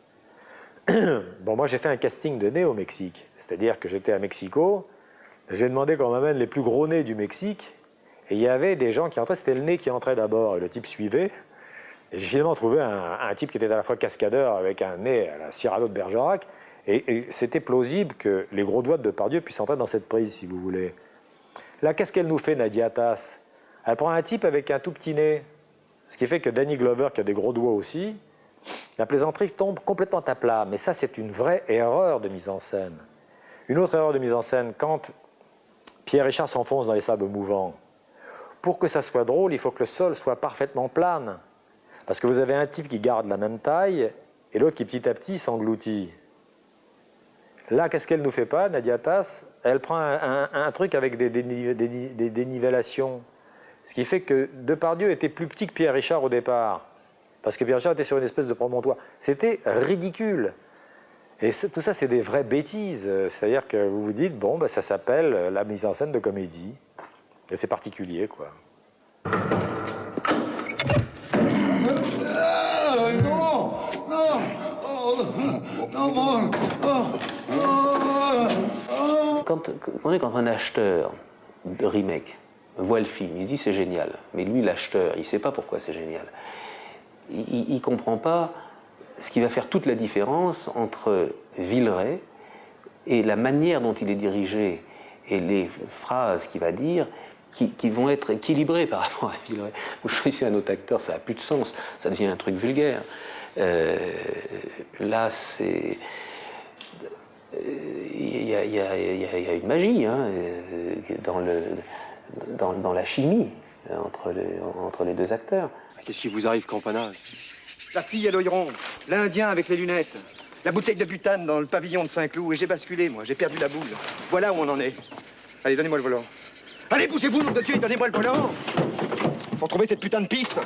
Bon, moi j'ai fait un casting de nez au Mexique, c'est-à-dire que j'étais à Mexico, j'ai demandé qu'on m'amène les plus gros nez du Mexique, et il y avait des gens qui entraient, c'était le nez qui entrait d'abord, et le type suivait. Et j'ai finalement trouvé un type qui était à la fois cascadeur avec un nez à la Cyrano de Bergerac, et c'était plausible que les gros doigts de Depardieu puissent entrer dans cette prise, si vous voulez. Là, qu'est-ce qu'elle nous fait, Nadia Tass? Elle prend un type avec un tout petit nez, ce qui fait que Danny Glover, qui a des gros doigts aussi, la plaisanterie tombe complètement à plat. Mais ça, c'est une vraie erreur de mise en scène. Une autre erreur de mise en scène, quand Pierre Richard s'enfonce dans les sables mouvants, pour que ça soit drôle, il faut que le sol soit parfaitement plane. Parce que vous avez un type qui garde la même taille et l'autre qui petit à petit s'engloutit. Là, qu'est-ce qu'elle ne nous fait pas, Nadia Tass? Elle prend un truc avec des dénivellations. Ce qui fait que Depardieu était plus petit que Pierre Richard au départ. Parce que Pierre Richard était sur une espèce de promontoire. C'était ridicule. Et tout ça, c'est des vraies bêtises. C'est-à-dire que vous vous dites, bon, ben, ça s'appelle la mise en scène de comédie. Et c'est particulier, quoi. Non, non, oh, Quand un acheteur de remake voit le film, il se dit c'est génial. Mais lui, l'acheteur, il ne sait pas pourquoi c'est génial. Il ne comprend pas ce qui va faire toute la différence entre Villeray et la manière dont il est dirigé et les phrases qu'il va dire qui vont être équilibrées par rapport à Villeray. Vous choisissez un autre acteur, ça n'a plus de sens, ça devient un truc vulgaire. Là, c'est... Il y a une magie hein, dans la chimie entre les deux acteurs. Qu'est-ce qui vous arrive, Campana? La fille à l'œil rond, l'Indien avec les lunettes, la bouteille de butane dans le pavillon de Saint-Cloud, et j'ai basculé, moi, j'ai perdu la boule. Voilà où on en est. Allez, donnez-moi le volant. Allez, poussez-vous, nom de Dieu, et donnez-moi le volant. Faut trouver cette putain de piste.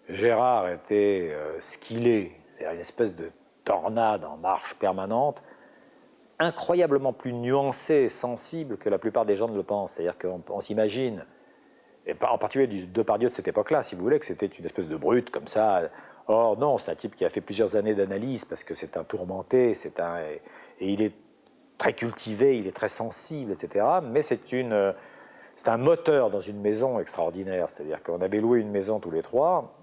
Gérard était skillé, c'est-à-dire une espèce de tornade en marche permanente, incroyablement plus nuancé et sensible que la plupart des gens ne le pensent. C'est-à-dire qu'on s'imagine, et en particulier du Depardieu de cette époque-là, si vous voulez, que c'était une espèce de brute comme ça. Or non, c'est un type qui a fait plusieurs années d'analyse parce que c'est un tourmenté, et il est très cultivé, il est très sensible, etc. Mais c'est un moteur dans une maison extraordinaire. C'est-à-dire qu'on avait loué une maison tous les trois.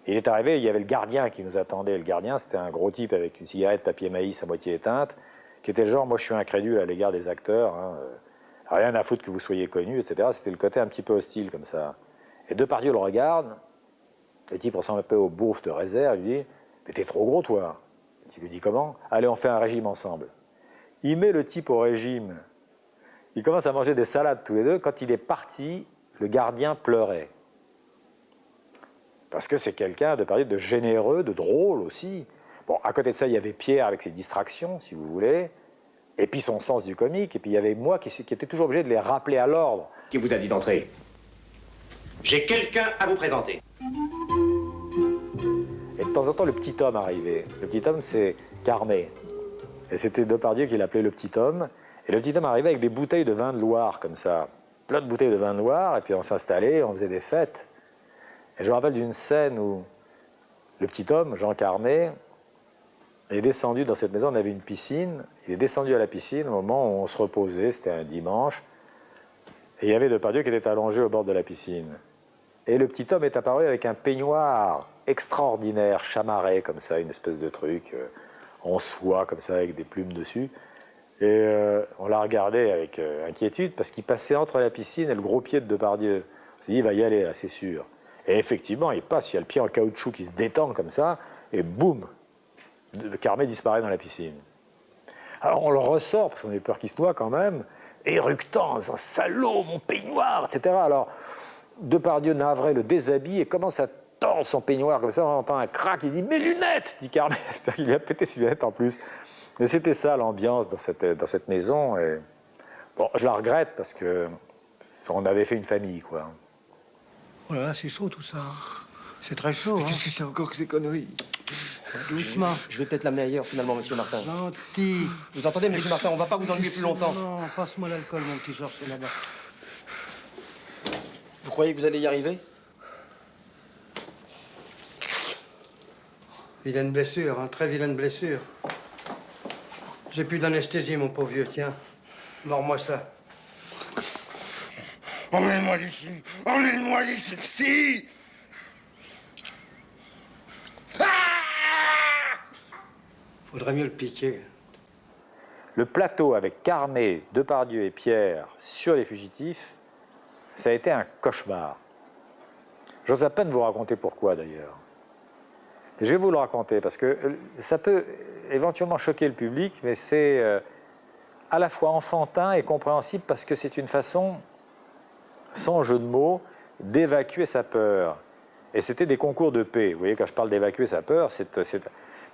Il est arrivé, il y avait le gardien qui nous attendait. Le gardien, c'était un gros type avec une cigarette papier maïs à moitié éteinte, qui était le genre, moi je suis incrédule à l'égard des acteurs, hein, rien à foutre que vous soyez connu, etc. C'était le côté un petit peu hostile comme ça. Et Depardieu le regarde, le type ressemble un peu au beauf de réserve, il lui dit « Mais t'es trop gros toi !» Le type lui dit « Comment ?»« Allez, on fait un régime ensemble. » Il met le type au régime. Ils commencent à manger des salades tous les deux. Quand il est parti, le gardien pleurait. Parce que c'est quelqu'un de généreux, de drôle aussi. Bon, à côté de ça, il y avait Pierre avec ses distractions, si vous voulez, et puis son sens du comique, et puis il y avait moi qui étais toujours obligé de les rappeler à l'ordre. Qui vous a dit d'entrer? J'ai quelqu'un à vous présenter. Et de temps en temps, le petit homme arrivait. Le petit homme, c'est Carmet. Et c'était Depardieu qui l'appelait le petit homme. Et le petit homme arrivait avec des bouteilles de vin de Loire, comme ça. Plein de bouteilles de vin de Loire, et puis on s'installait, on faisait des fêtes. Et je me rappelle d'une scène où le petit homme, Jean Carmet, est descendu dans cette maison, on avait une piscine, il est descendu à la piscine au moment où on se reposait, c'était un dimanche, et il y avait Depardieu qui était allongé au bord de la piscine. Et le petit homme est apparu avec un peignoir extraordinaire, chamarré comme ça, une espèce de truc en soie comme ça, avec des plumes dessus. Et on l'a regardé avec inquiétude parce qu'il passait entre la piscine et le gros pied de Depardieu. On s'est dit, il va y aller là, c'est sûr. Et effectivement, il passe, il y a le pied en caoutchouc qui se détend comme ça, et boum, Carmet disparaît dans la piscine. Alors on le ressort, parce qu'on a peur qu'il se noie quand même, éructant, en disant « Salaud, mon peignoir !» etc. Alors Depardieu, navré, le déshabille et commence à tordre son peignoir comme ça, on entend un crack, il dit « Mes lunettes !» dit Carmet. Il lui a pété ses lunettes en plus. Et c'était ça l'ambiance dans cette maison. Et bon, je la regrette parce qu'on avait fait une famille, quoi. Oh là là, c'est chaud tout ça. C'est très chaud. Qu'est-ce que c'est encore que ces conneries? Doucement. Je vais peut-être l'amener ailleurs, finalement, monsieur Martin. Gentil. Vous entendez, monsieur Martin, on va pas vous ennuyer plus longtemps. Non, passe-moi l'alcool, mon petit Georges, c'est là-bas. Vous croyez que vous allez y arriver? Vilaine blessure, hein, très vilaine blessure. J'ai plus d'anesthésie, mon pauvre vieux, tiens. Mords-moi ça. Emmène-moi d'ici! Emmène-moi d'ici! Faudrait mieux le piquer. Le plateau avec Carmet, Depardieu et Pierre sur Les Fugitifs, ça a été un cauchemar. J'ose à peine vous raconter pourquoi, d'ailleurs. Je vais vous le raconter, parce que ça peut éventuellement choquer le public, mais c'est à la fois enfantin et compréhensible, parce que c'est une façon, sans jeu de mots, d'évacuer sa peur. Et c'était des concours de paix. Vous voyez, quand je parle d'évacuer sa peur,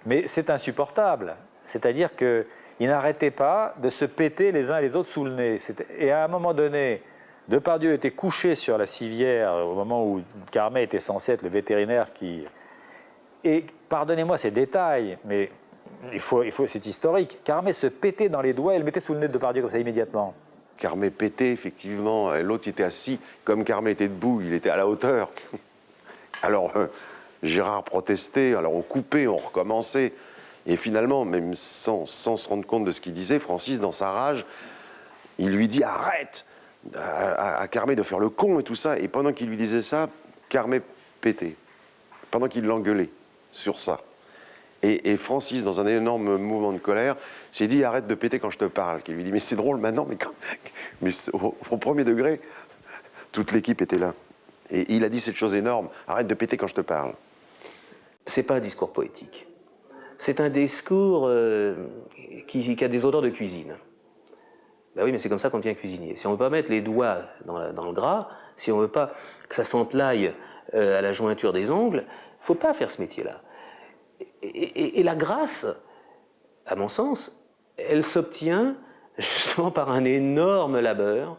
mais c'est insupportable. C'est-à-dire qu'ils n'arrêtaient pas de se péter les uns et les autres sous le nez. Et à un moment donné, Depardieu était couché sur la civière au moment où Carmet était censé être le vétérinaire qui... Et pardonnez-moi ces détails, mais c'est historique. Carmet se pétait dans les doigts et le mettait sous le nez de Depardieu comme ça immédiatement. Carmet pétait, effectivement. L'autre était assis. Comme Carmet était debout, il était à la hauteur. Alors, Gérard protestait, alors on coupait, on recommençait. Et finalement, même sans se rendre compte de ce qu'il disait, Francis, dans sa rage, il lui dit « Arrête !» à Carmé de faire le con et tout ça. Et pendant qu'il lui disait ça, Carmé pétait. Pendant qu'il l'engueulait sur ça. Et Francis, dans un énorme mouvement de colère, s'est dit « Arrête de péter quand je te parle ». Qui lui dit « Mais c'est drôle maintenant, mais au premier degré, toute l'équipe était là. » Et il a dit cette chose énorme « Arrête de péter quand je te parle ». C'est pas un discours poétique. C'est un discours qui a des odeurs de cuisine. Ben oui, mais c'est comme ça qu'on devient cuisinier. Si on ne veut pas mettre les doigts dans le gras, si on ne veut pas que ça sente l'ail à la jointure des ongles, il ne faut pas faire ce métier-là. Et la grâce, à mon sens, elle s'obtient justement par un énorme labeur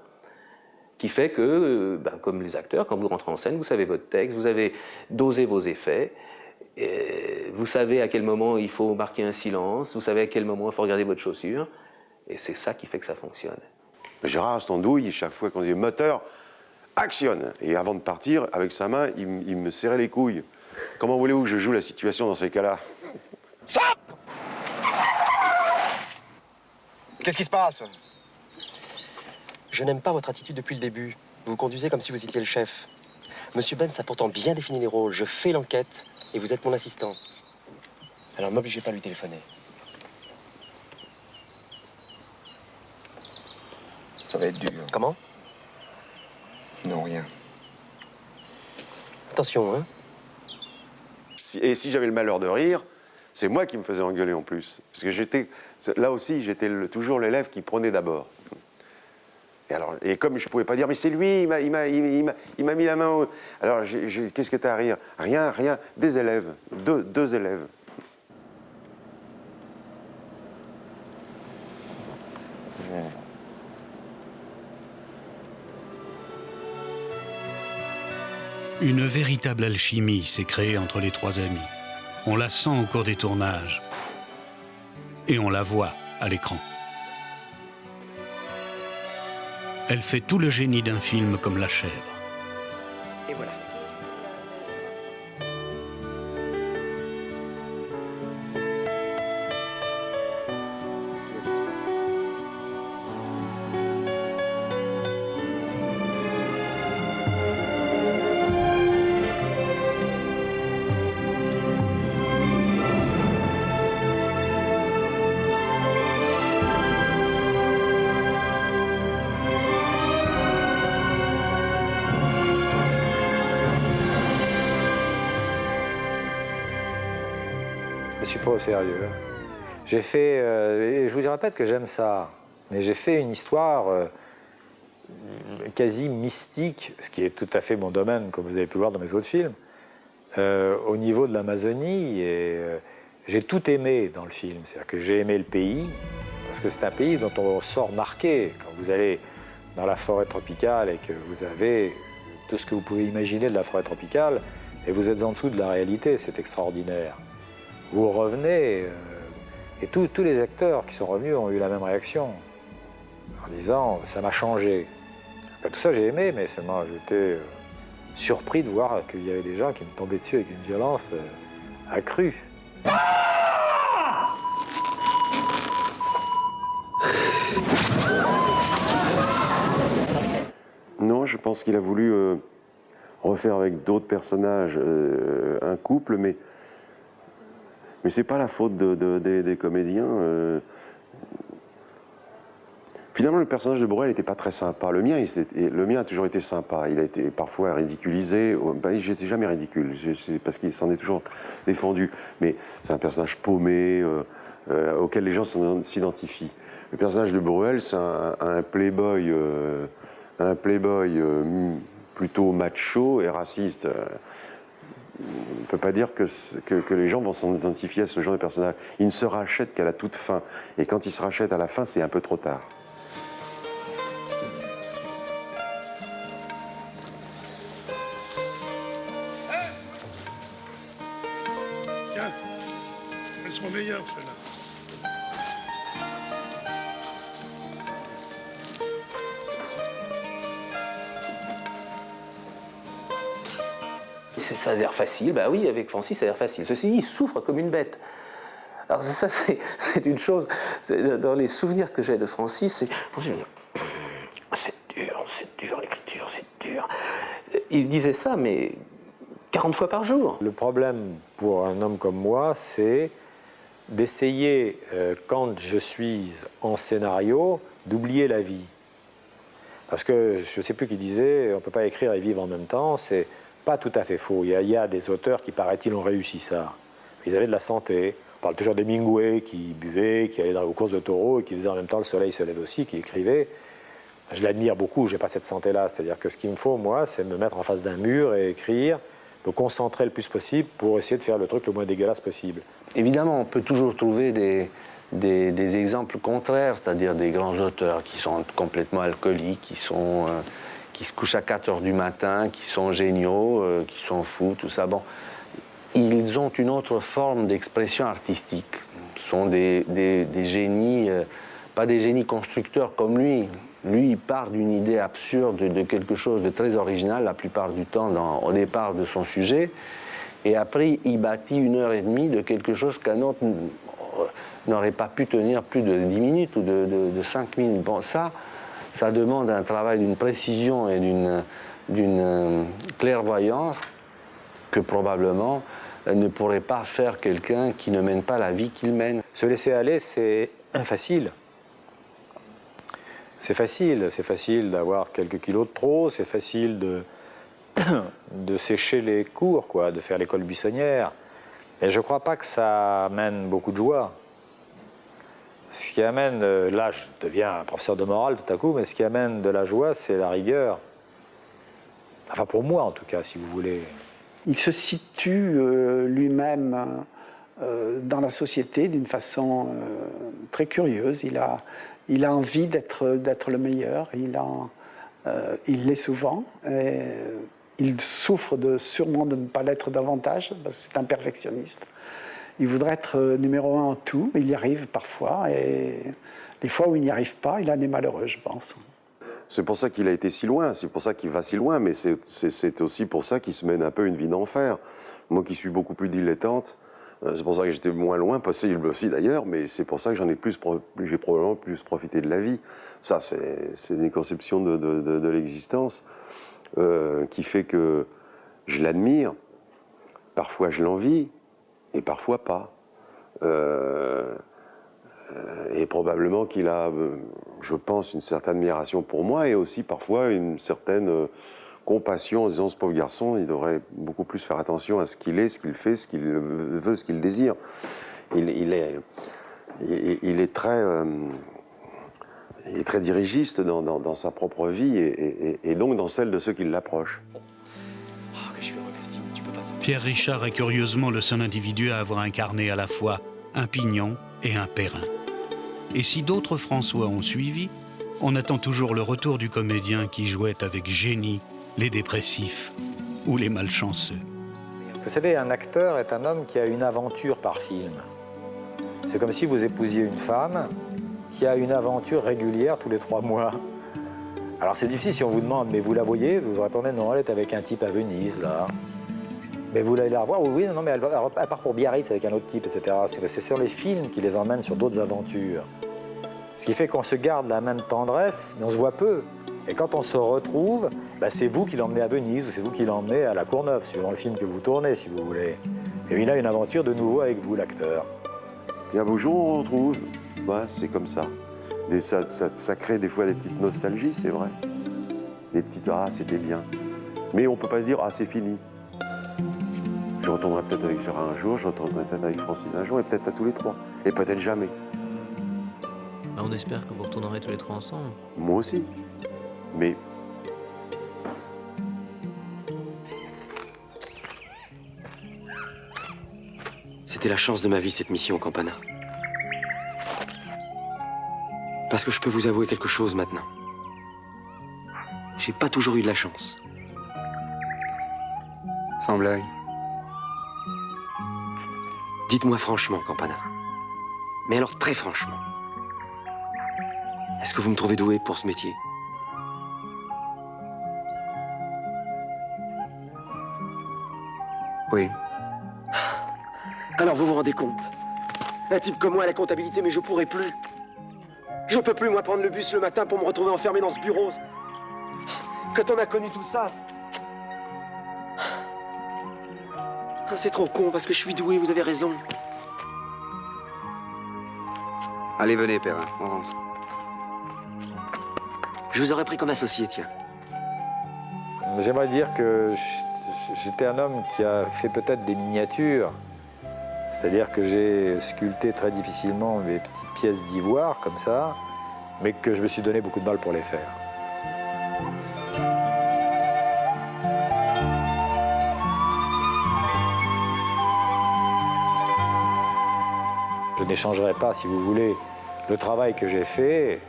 qui fait que, comme les acteurs, quand vous rentrez en scène, vous savez votre texte, vous avez dosé vos effets, vous savez à quel moment il faut marquer un silence, vous savez à quel moment il faut regarder votre chaussure, et c'est ça qui fait que ça fonctionne. Gérard Astandouille, chaque fois qu'on dit moteur, actionne. Et avant de partir, avec sa main, il me serrait les couilles. Comment voulez-vous que je joue la situation dans ces cas-là? Stop! Qu'est-ce qui se passe? Je n'aime pas votre attitude depuis le début. Vous vous conduisez comme si vous étiez le chef. Monsieur Benz a pourtant bien défini les rôles. Je fais l'enquête et vous êtes mon assistant. Alors ne m'obligez pas à lui téléphoner. Ça va être dur. Comment? Non, rien. Attention, hein? Et si j'avais le malheur de rire, c'est moi qui me faisais engueuler en plus. Parce que là aussi, j'étais toujours l'élève qui prenait d'abord. Et comme je ne pouvais pas dire, mais c'est lui, il m'a mis la main au... Alors, qu'est-ce que tu as à rire? Rien, des élèves, deux élèves. Une véritable alchimie s'est créée entre les trois amis. On la sent au cours des tournages. Et on la voit à l'écran. Elle fait tout le génie d'un film comme La Chèvre. Et voilà. Je ne suis pas au sérieux. J'ai fait, et je vous répète que j'aime ça, mais j'ai fait une histoire quasi mystique, ce qui est tout à fait mon domaine, comme vous avez pu voir dans mes autres films, au niveau de l'Amazonie. Et j'ai tout aimé dans le film. C'est-à-dire que j'ai aimé le pays, parce que c'est un pays dont on sort marqué. Quand vous allez dans la forêt tropicale et que vous avez tout ce que vous pouvez imaginer de la forêt tropicale, et vous êtes en dessous de la réalité, c'est extraordinaire. Vous revenez, et tous les acteurs qui sont revenus ont eu la même réaction, en disant « ça m'a changé ». Tout ça j'ai aimé, mais seulement j'étais surpris de voir qu'il y avait des gens qui me tombaient dessus avec une violence accrue. Non, je pense qu'il a voulu refaire avec d'autres personnages un couple, mais c'est pas la faute des comédiens. Finalement, le personnage de Bruel n'était pas très sympa. Le mien a toujours été sympa. Il a été parfois ridiculisé. J'étais jamais ridicule, parce qu'il s'en est toujours défendu. Mais c'est un personnage paumé, auquel les gens s'identifient. Le personnage de Bruel, c'est un playboy, plutôt macho et raciste. On ne peut pas dire que les gens vont s'en identifier à ce genre de personnage. Il ne se rachète qu'à la toute fin. Et quand il se rachète à la fin, c'est un peu trop tard. Tiens, elles sont meilleures, ceux-là. ça a l'air facile. Ben oui, avec Francis, ça a l'air facile. Ceci dit, il souffre comme une bête. Alors ça, c'est une chose, dans les souvenirs que j'ai de Francis, c'est dur, l'écriture, c'est dur. Il disait ça, mais 40 fois par jour. Le problème pour un homme comme moi, c'est d'essayer, quand je suis en scénario, d'oublier la vie. Parce que, je ne sais plus qui disait, on ne peut pas écrire et vivre en même temps, c'est pas tout à fait faux. Il y a des auteurs qui, paraît-il, ont réussi ça. Ils avaient de la santé. On parle toujours d'Hemingway qui buvait, qui allait aux courses de taureaux et qui faisait en même temps le soleil se lève aussi, qui écrivait. Je l'admire beaucoup, je n'ai pas cette santé-là. C'est-à-dire que ce qu'il me faut, moi, c'est me mettre en face d'un mur et écrire, me concentrer le plus possible pour essayer de faire le truc le moins dégueulasse possible. Évidemment, on peut toujours trouver des exemples contraires, c'est-à-dire des grands auteurs qui sont complètement alcooliques, qui se couchent à 4 heures du matin, qui sont géniaux, qui sont fous, tout ça. Bon, ils ont une autre forme d'expression artistique. Ce sont des génies, pas des génies constructeurs comme lui. Lui, il part d'une idée absurde, de quelque chose de très original, la plupart du temps, au départ de son sujet. Et après, il bâtit 1h30 de quelque chose qu'un autre n'aurait pas pu tenir plus de 10 minutes ou de 5 minutes. Bon, ça demande un travail d'une précision et d'une clairvoyance que probablement ne pourrait pas faire quelqu'un qui ne mène pas la vie qu'il mène. Se laisser aller, c'est facile. C'est facile d'avoir quelques kilos de trop, c'est facile de sécher les cours, quoi, de faire l'école buissonnière. Et je ne crois pas que ça amène beaucoup de joie. Ce qui amène, là je deviens un professeur de morale tout à coup, mais ce qui amène de la joie, c'est la rigueur. Enfin pour moi en tout cas, si vous voulez. Il se situe lui-même dans la société d'une façon très curieuse. Il a envie d'être le meilleur, il l'est souvent. Et il souffre sûrement de ne pas l'être davantage, parce que c'est un perfectionniste. Il voudrait être numéro 1 en tout, mais il y arrive parfois, et les fois où il n'y arrive pas, il en est malheureux, je pense. C'est pour ça qu'il a été si loin, c'est pour ça qu'il va si loin, mais c'est aussi pour ça qu'il se mène un peu une vie d'enfer. Moi qui suis beaucoup plus dilettante, c'est pour ça que j'étais moins loin, possible aussi d'ailleurs, mais c'est pour ça que j'ai probablement plus profité de la vie. Ça, c'est une conception de l'existence qui fait que je l'admire, parfois je l'envie, et parfois pas. Et probablement qu'il a, je pense, une certaine admiration pour moi, et aussi parfois une certaine compassion en disant ce pauvre garçon, il devrait beaucoup plus faire attention à ce qu'il est, ce qu'il fait, ce qu'il veut, ce qu'il désire. Il est très dirigiste dans sa propre vie et donc dans celle de ceux qui l'approchent. Pierre Richard est curieusement le seul individu à avoir incarné à la fois un Pignon et un Perrin. Et si d'autres François ont suivi, on attend toujours le retour du comédien qui jouait avec génie les dépressifs ou les malchanceux. Vous savez, un acteur est un homme qui a une aventure par film. C'est comme si vous épousiez une femme qui a une aventure régulière tous les 3 mois. Alors c'est difficile si on vous demande, mais vous la voyez, vous répondez non, elle est avec un type à Venise, là. Mais vous allez la revoir, oui, non, mais elle part pour Biarritz avec un autre type, etc. C'est sur les films qui les emmènent sur d'autres aventures. Ce qui fait qu'on se garde la même tendresse, mais on se voit peu. Et quand on se retrouve, bah, c'est vous qui l'emmenez à Venise ou c'est vous qui l'emmenez à La Courneuve, suivant le film que vous tournez, si vous voulez. Et il a une aventure de nouveau avec vous, l'acteur. Il y a un beau jour, on retrouve. Ouais, c'est comme ça. Et ça crée des fois des petites nostalgies, c'est vrai. Des petites « ah, c'était bien ». Mais on ne peut pas se dire « ah, c'est fini ». Je retournerai peut-être avec Gérard un jour, je retournerai peut-être avec Francis un jour, et peut-être à tous les 3. Et peut-être jamais. Bah, on espère que vous retournerez tous les 3 ensemble. Moi aussi. Mais... C'était la chance de ma vie, cette mission, Campana. Parce que je peux vous avouer quelque chose maintenant. J'ai pas toujours eu de la chance. Sans blague. Dites-moi franchement, Campana. Mais alors très franchement. Est-ce que vous me trouvez doué pour ce métier? Oui. Alors vous vous rendez compte? Un type comme moi à la comptabilité, mais je pourrais plus. Je peux plus, moi, prendre le bus le matin pour me retrouver enfermé dans ce bureau. Quand on a connu tout ça... C'est trop con, parce que je suis doué, vous avez raison. Allez, venez, Perrin, on rentre. Je vous aurais pris comme associé, tiens. J'aimerais dire que j'étais un homme qui a fait peut-être des miniatures. C'est-à-dire que j'ai sculpté très difficilement mes petites pièces d'ivoire, comme ça, mais que je me suis donné beaucoup de mal pour les faire. Je n'échangerai pas, si vous voulez, le travail que j'ai fait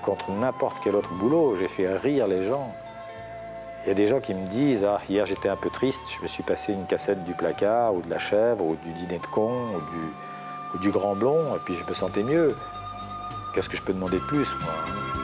contre n'importe quel autre boulot. J'ai fait rire les gens. Il y a des gens qui me disent « Ah, hier j'étais un peu triste, je me suis passé une cassette du Placard, ou de La Chèvre, ou du Dîner de con, ou du Grand Blond, et puis je me sentais mieux. Qu'est-ce que je peux demander de plus, moi ?